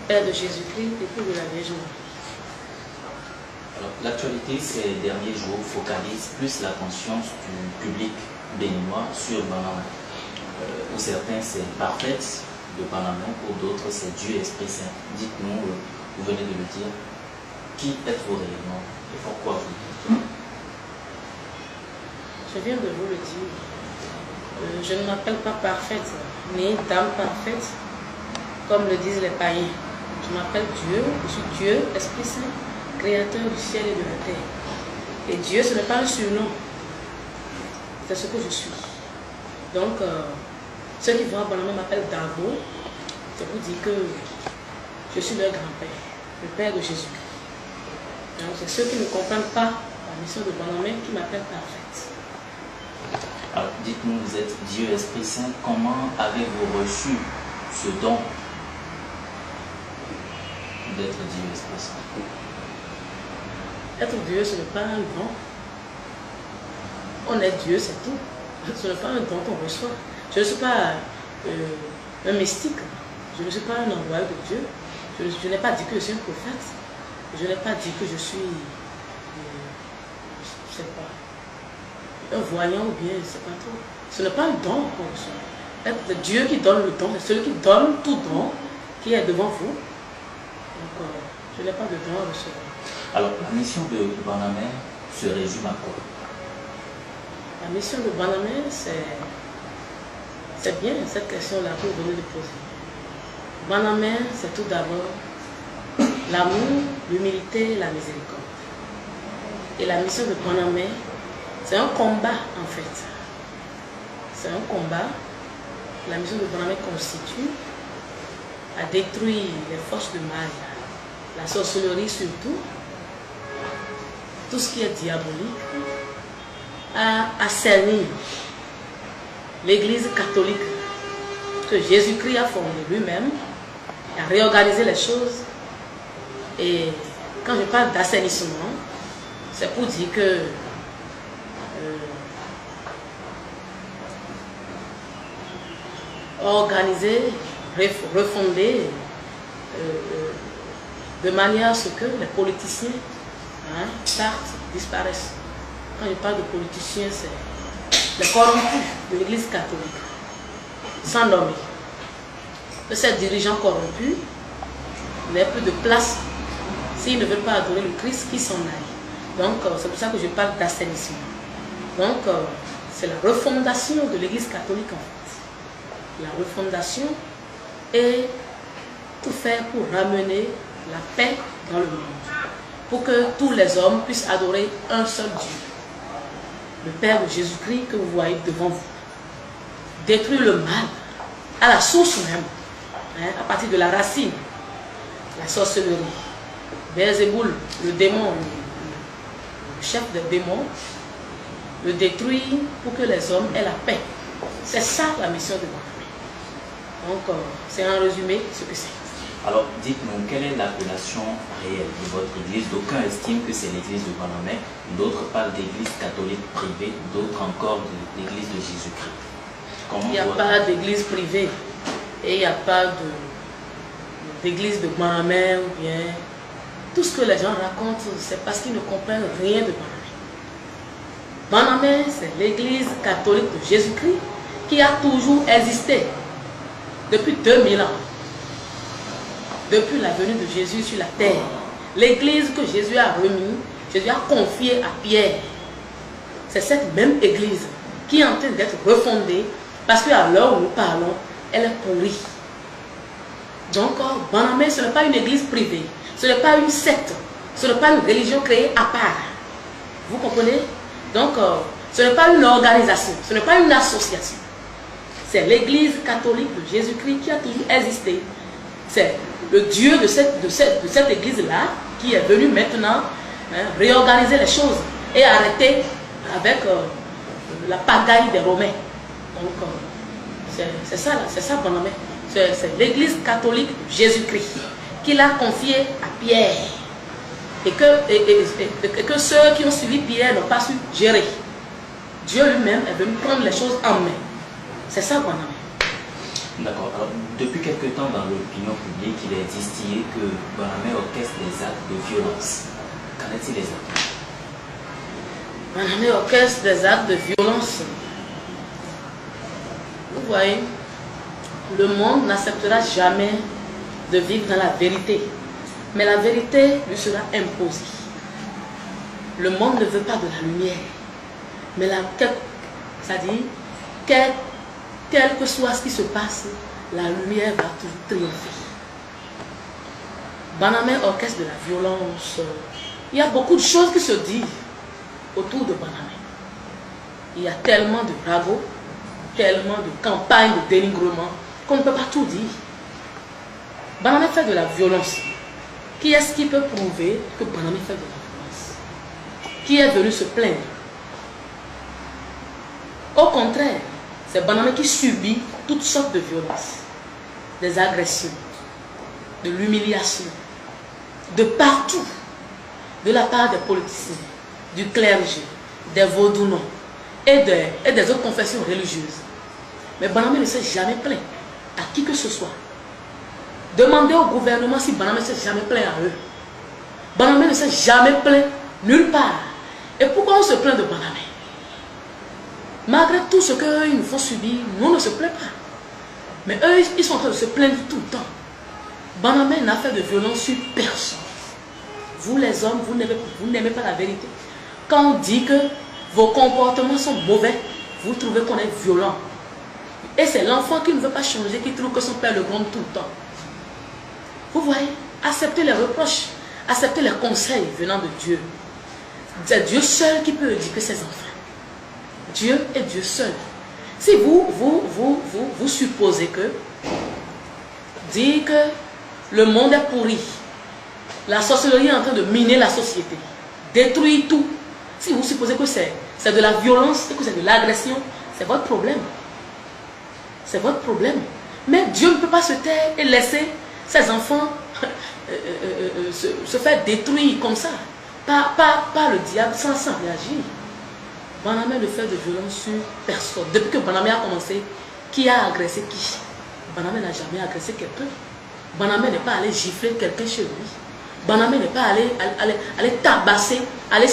Père de Jésus-Christ, époux de la Vierge Marie. L'actualité ces derniers jours focalise plus l'attention du public béninois sur Banama. Pour certains, c'est parfaite de Banama, pour d'autres, c'est Dieu Esprit Saint. Dites-nous, vous venez de le dire, qui êtes-vous réellement et pourquoi vous? Je viens de vous le dire. Je ne m'appelle pas parfaite, ni dame parfaite, comme le disent les païens. Je m'appelle Dieu, je suis Dieu, Esprit Saint, créateur du ciel et de la terre. Et Dieu, ce n'est pas un surnom, c'est ce que je suis. Donc, ceux qui vont à Banama m'appellent Dabo, c'est pour dire que je suis leur grand-père, le père de Jésus-Christ. Donc, c'est ceux qui ne comprennent pas la mission de Banama qui m'appellent parfaite. Alors, dites-nous, vous êtes Dieu Esprit Saint, comment avez-vous reçu ce don d'être Dieu Esprit Saint? Être Dieu, ce n'est pas un don. On est Dieu, c'est tout. Ce n'est pas un don qu'on reçoit. Je ne suis pas un mystique. Je ne suis pas un envoyé de Dieu. Je n'ai pas dit que je suis un prophète. Je n'ai pas dit que je suis, je ne sais pas, un voyant ou bien, je ne sais pas trop. Ce n'est pas un don qu'on reçoit. Être Dieu qui donne le don, c'est celui qui donne tout don qui est devant vous. Donc, je n'ai pas de don à recevoir. Alors, la mission de Banama se résume à quoi? La mission de Banama, c'est bien cette question-là que vous venez de poser. Banama, c'est tout d'abord l'amour, l'humilité, la miséricorde. Et la mission de Banama, c'est un combat en fait. C'est un combat. La mission de Banama consiste à détruire les forces de mal, la sorcellerie surtout, tout ce qui est diabolique, à assainir l'Église catholique que Jésus-Christ a fondée lui-même, à réorganiser les choses. Et quand je parle d'assainissement, c'est pour dire que organiser, refonder de manière à ce que les politiciens partent, disparaissent. Quand je parle de politiciens, c'est les corrompus de l'Église catholique, sans nommer. Que ces dirigeants corrompus n'aient plus de place s'ils ne veulent pas adorer le Christ, qui s'en aille. Donc, c'est pour ça que je parle d'assainissement. Donc, c'est la refondation de l'Église catholique en fait. La refondation et tout faire pour ramener la paix dans le monde. Pour que tous les hommes puissent adorer un seul Dieu. Le Père de Jésus-Christ que vous voyez devant vous. Détruire le mal à la source même, à partir de la racine, la sorcellerie. Beelzéboul, le démon, le chef des démons, le détruire pour que les hommes aient la paix. C'est ça la mission de Banama. Donc, c'est en résumé ce que c'est. Alors, dites-nous, quelle est l'appellation réelle de votre église? D'aucuns estiment que c'est l'église de Banama, d'autres parlent d'église catholique privée, d'autres encore de l'église de Jésus-Christ. Il n'y a pas d'église privée et il n'y a pas d'église de Banama ou bien... Tout ce que les gens racontent, c'est parce qu'ils ne comprennent rien de Banama. Banama, c'est l'église catholique de Jésus-Christ qui a toujours existé depuis 2000 ans. Depuis la venue de Jésus sur la terre. L'église que Jésus a remis, Jésus a confiée à Pierre. C'est cette même église qui est en train d'être refondée parce qu'à l'heure où nous parlons, elle est pourrie. Donc, Banama, ce n'est pas une église privée. Ce n'est pas une secte, ce n'est pas une religion créée à part. Vous comprenez? Donc, ce n'est pas une organisation, ce n'est pas une association. C'est l'église catholique de Jésus-Christ qui a toujours existé. C'est le Dieu de cette église-là qui est venu maintenant réorganiser les choses et arrêter avec la pagaille des Romains. Donc, c'est ça, Banama. C'est l'église catholique de Jésus-Christ qui l'a confié à Pierre et que ceux qui ont suivi Pierre n'ont pas su gérer. Dieu lui-même est venu prendre les choses en main. C'est ça, Banama. D'accord. Alors, depuis quelque temps dans l'opinion publique, il est distillé que Banamé orchestre des actes de violence. Qu'en est-il exactement? Banamé orchestre des actes de violence. Vous voyez, le monde n'acceptera jamais de vivre dans la vérité. Mais la vérité lui sera imposée. Le monde ne veut pas de la lumière. Mais c'est-à-dire, quel que soit ce qui se passe, la lumière va toujours triompher. Banamé orchestre de la violence. Il y a beaucoup de choses qui se disent autour de Banamé. Il y a tellement de ragots, tellement de campagnes de dénigrement qu'on ne peut pas tout dire. Banamé fait de la violence. Qui est-ce qui peut prouver que Banamé fait de la violence? Qui est venu se plaindre? Au contraire, c'est Banamé qui subit toutes sortes de violences, des agressions, de l'humiliation, de partout, de la part des politiciens, du clergé, des vaudounos et des autres confessions religieuses. Mais Banamé ne s'est jamais plaint à qui que ce soit. Demandez au gouvernement si Banamé ne s'est jamais plaint à eux. Banamé ne s'est jamais plaint nulle part. Et pourquoi on se plaint de Banamé? Malgré tout ce qu'eux nous font subir, nous ne se plaignons pas. Mais eux, ils sont en train de se plaindre tout le temps. Banamé n'a fait de violence sur personne. Vous les hommes, vous n'aimez pas la vérité. Quand on dit que vos comportements sont mauvais, vous trouvez qu'on est violent. Et c'est l'enfant qui ne veut pas changer, qui trouve que son père le gronde tout le temps. Vous voyez, acceptez les reproches, acceptez les conseils venant de Dieu. C'est Dieu seul qui peut éduquer ses enfants. Dieu est Dieu seul. Si vous supposez que dire que le monde est pourri, la sorcellerie est en train de miner la société, détruire tout, si vous supposez que c'est de la violence et que c'est de l'agression, c'est votre problème. C'est votre problème. Mais Dieu ne peut pas se taire et laisser ses enfants se faire détruire comme ça, par le diable sans réagir. Banamé ne fait de violence sur personne. Depuis que Banamé a commencé, qui a agressé qui? Banamé n'a jamais agressé quelqu'un. Banamé n'est pas allé gifler quelqu'un chez lui. Banamé n'est pas allé tabasser, aller